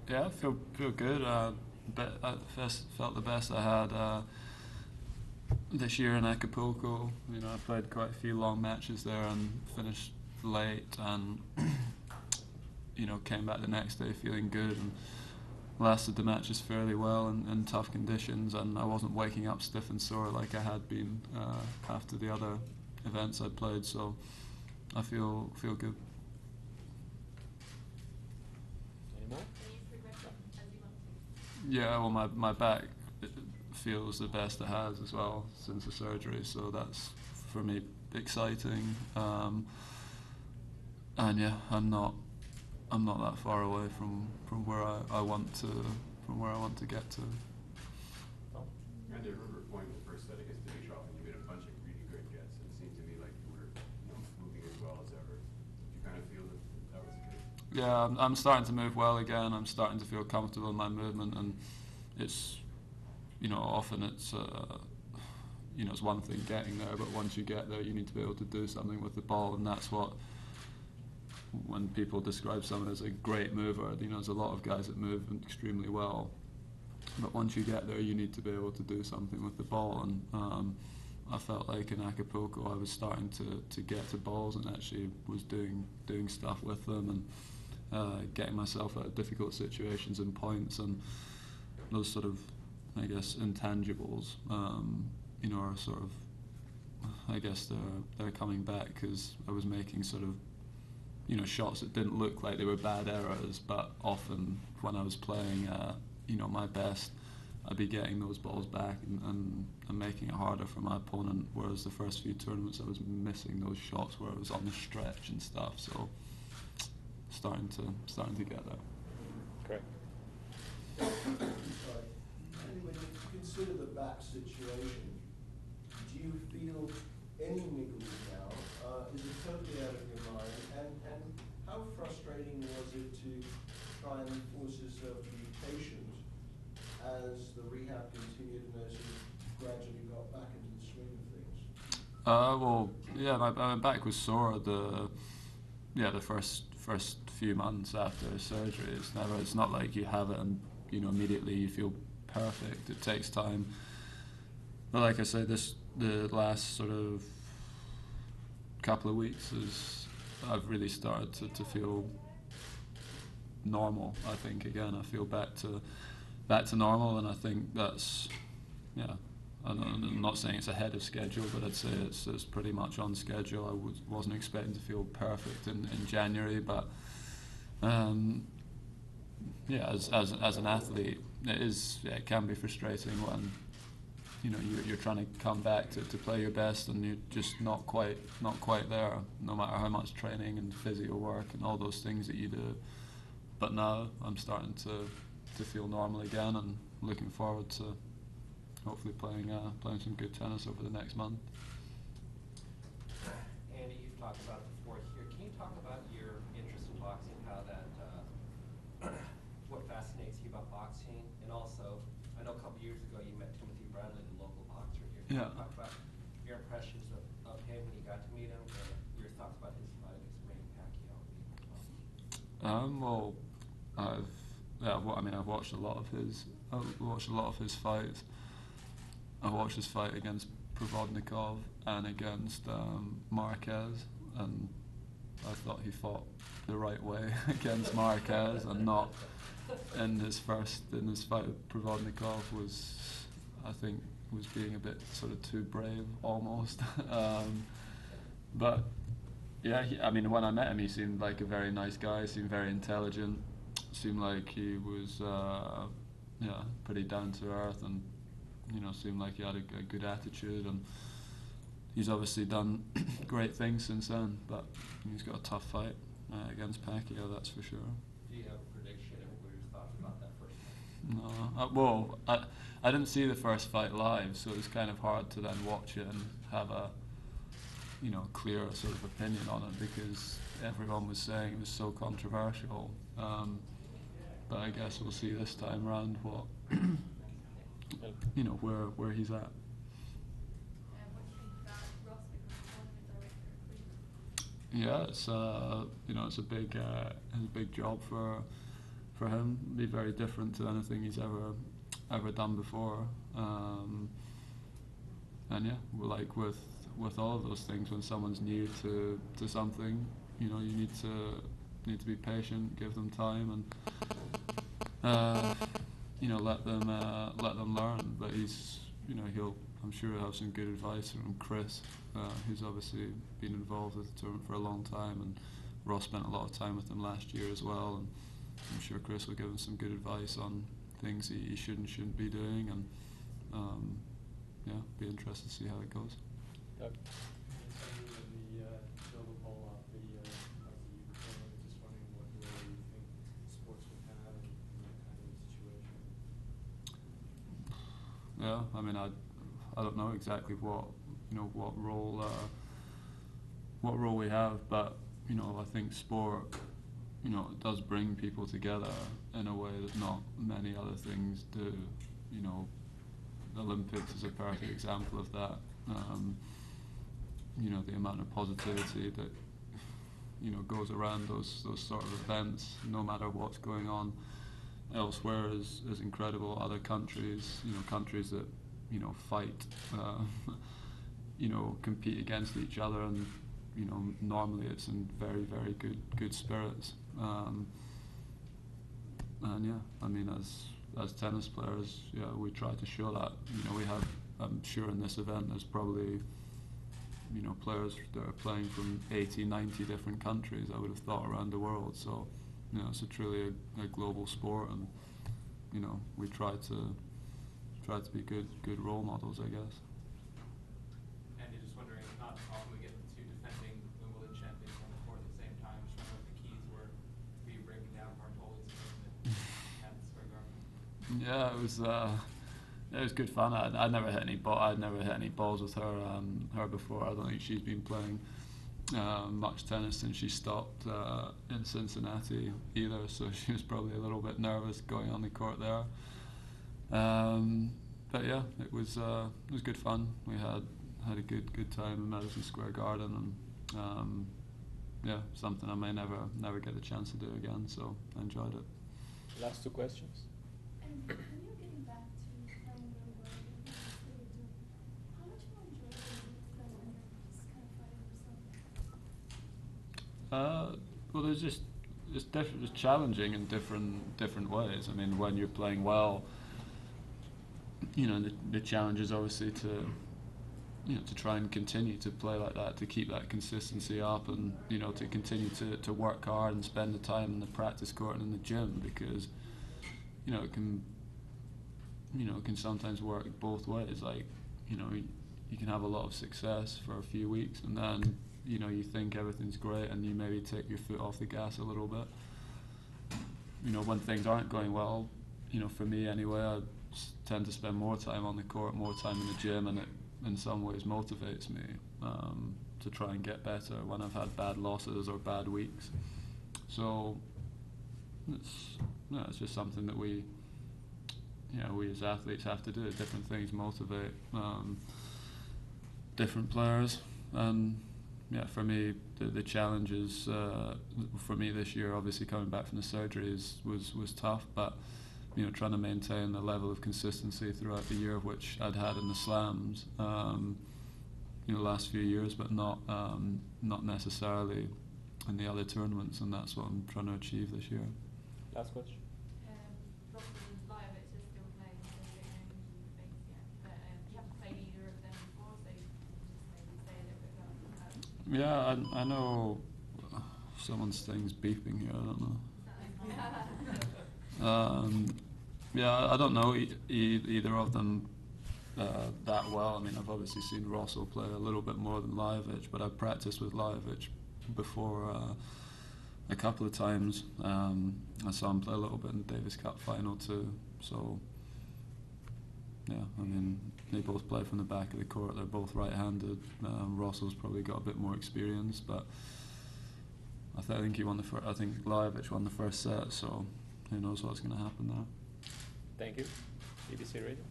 Yeah, feel good. I first felt the best I had this year in Acapulco. You know, I played quite a few long matches there and finished late, and you know, came back the next day feeling good and lasted the matches fairly well in tough conditions. And I wasn't waking up stiff and sore like I had been after the other events I played. So I feel good. Any more? Yeah, well, my back feels the best it has as well since the surgery, so that's for me exciting. And yeah, I'm not that far away from where I want to get to. Tom? And I remember playing the first set against Dimitrov, and you made a bunch of really great gets, and it seemed to me like you were, moving as well as ever. Did you kind of feel that that was the case? Yeah, I'm starting to move well again. I'm starting to feel comfortable in my movement, and it's, often it's one thing getting there, but once you get there, you need to be able to do something with the ball, and that's what, when people describe someone as a great mover, there's a lot of guys that move extremely well, but once you get there, you need to be able to do something with the ball, and I felt like in Acapulco I was starting to get to balls and actually was doing stuff with them and getting myself out of difficult situations and points, and those sort of, I guess, intangibles, are sort of, I guess they're coming back because I was making sort of, shots that didn't look like they were bad errors, but often when I was playing, my best, I'd be getting those balls back and making it harder for my opponent. Whereas the first few tournaments, I was missing those shots where I was on the stretch and stuff. So starting to get there. Great. Sorry. When you consider the back situation, do you feel any niggles now? Is it totally out of your mind? And how frustrating was it to try and force yourself to be patient as the rehab continued and as you gradually got back into the swing of things? Well, yeah, my back was sore the first few months after surgery. It's not like you have it and immediately you feel perfect. It takes time. But like I say, the last sort of couple of weeks I've really started to feel normal. I think again I feel back to normal, and I think that's, yeah. I'm not saying it's ahead of schedule, but I'd say it's pretty much on schedule. I wasn't expecting to feel perfect in January, but yeah, as an athlete, it can be frustrating when you're trying to come back to play your best and you're just not quite there, no matter how much training and physio work and all those things that you do. But now I'm starting to feel normal again, and looking forward to hopefully playing some good tennis over the next month. Andy, you've talked about it before here. Can you talk about your interest in boxing, how that, what fascinates you about boxing, and also, I know a couple years ago you met Timothy Bradley, the local boxer here. Can Yeah. you talk about your impressions of him when you got to meet him, and your thoughts about his fight against Manny Pacquiao? Well, I've watched a lot of his fights. I watched his fight against Provodnikov and against Marquez, and I thought he fought the right way against Marquez, and not in his fight with Provodnikov I think was being a bit sort of too brave almost. But yeah, when I met him, he seemed like a very nice guy. Seemed very intelligent. Seemed like he was pretty down to earth, and seemed like he had a good attitude, and he's obviously done great things since then, but he's got a tough fight against Pacquiao, that's for sure. Do you have a prediction, and what are your thoughts about that first fight? No, I didn't see the first fight live, so it was kind of hard to then watch it and have a clear sort of opinion on it, because everyone was saying it was so controversial. But I guess we'll see this time around what where he's at. Yeah, it's a big job for for him, be very different to anything he's ever done before. And yeah, like with all of those things, when someone's new to something, you know, you need to be patient, give them time, and you know, let them learn. But he's, you know, I'm sure he'll have some good advice from Chris, who's obviously been involved with the tournament for a long time, and Ross spent a lot of time with him last year as well, and I'm sure Chris will give him some good advice on things he shouldn't be doing, and yeah, be interested to see how it goes. Doug? The Ball video of the Ukraine, just wondering what role you think sports would have in that kind of situation. Yeah, I mean, I don't know exactly what role we have, but you know, I think sport, you know, it does bring people together in a way that not many other things do. You know, the Olympics is a perfect example of that. You know, the amount of positivity that, you know, goes around those sort of events, no matter what's going on elsewhere, is incredible. Other countries, you know, countries that, you know, fight, you know, compete against each other, and you know, normally it's in very, very good spirits. And yeah, I mean, as tennis players, yeah, we try to show that. You know, we have, I'm sure in this event there's probably, you know, players that are playing from 80, 90 different countries, I would have thought, around the world. So, you know, it's truly a global sport, and you know, we try to be good role models, I guess. Andy, just wondering, not often we get the two defending Wimbledon champions on the court at the same time. Just wondering what the keys were for you breaking down Bartoli's at the Square Garden. Yeah, it was good fun. I'd never hit any balls with her before. I don't think she's been playing much tennis since she stopped in Cincinnati either. So she was probably a little bit nervous going on the court there. But yeah, it was good fun. We had a good time in Madison Square Garden, and yeah, something I may never get the chance to do again. So I enjoyed it. Last two questions. And when you're getting back to playing really well, how much more enjoyable is it than when you're just kind of fighting for something? Well, it's challenging in different ways. I mean, when you're playing well, you know, the challenge is obviously to try and continue to play like that, to keep that consistency up, and you know, to continue to work hard and spend the time in the practice court and in the gym, because you know, it can sometimes work both ways. Like, you know, you can have a lot of success for a few weeks, and then you know, you think everything's great, and you maybe take your foot off the gas a little bit. You know, when things aren't going well, you know, for me anyway, I tend to spend more time on the court, more time in the gym, and it in some ways motivates me to try and get better when I've had bad losses or bad weeks. So it's just something that we as athletes have to do. Different things motivate different players, and yeah, for me the challenges for me this year, obviously coming back from the surgery, was tough, but you know, trying to maintain the level of consistency throughout the year, which I'd had in the slams, you know, last few years, but not necessarily in the other tournaments, and that's what I'm trying to achieve this year. Last question. Ross and Liovich are still playing, so they don't know any things yet. But you haven't played either of them before, so you can just maybe say a little bit about that. Yeah, I know someone's thing's beeping here. I don't know. Yeah, I don't know either of them that well. I mean, I've obviously seen Russell play a little bit more than Liovich, but I've practiced with Liovich before a couple of times. I saw him play a little bit in the Davis Cup final too. So, yeah, I mean, they both play from the back of the court. They're both right-handed. Russell's probably got a bit more experience, but I think he won I think Liovich won the first set. So, who knows what's going to happen there. Thank you. BBC Radio.